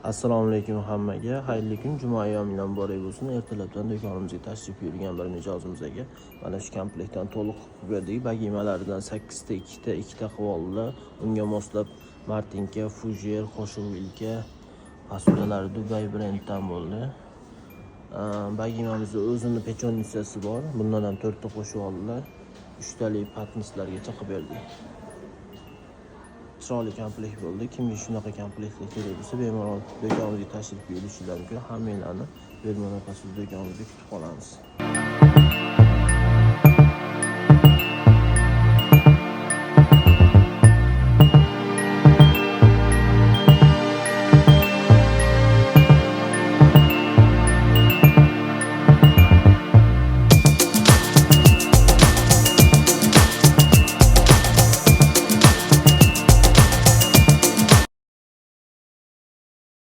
Assalomu alaykum hammaga. Xayrli kun, juma ayyomingiz muborak bo'lsin. Ertalabdan do'konimizga tashrif buyurgan bir mijozimizga mana shu komplektdan to'liq qilib berdik. Bagimalaridan 8 ta, 2 ta quvonli, unga moslab Martinka, Fujer, qo'shiq vilka, posudalari Dubai brenddan bo'ldi. Bagimamizda o'zini pechonitsasi bor. Bundan ham 4 ta qo'shib oldilar. 3 talik patnislargacha qilib berdik. Chiroyli komplekt bo'ldi. Kimga shunaqa komplektlar kerak bo'lsa, bemalol do'konimizga tashrif buyurishingiz mumkin. Hammanglarni bemalol do'konimizga kutib qolamiz.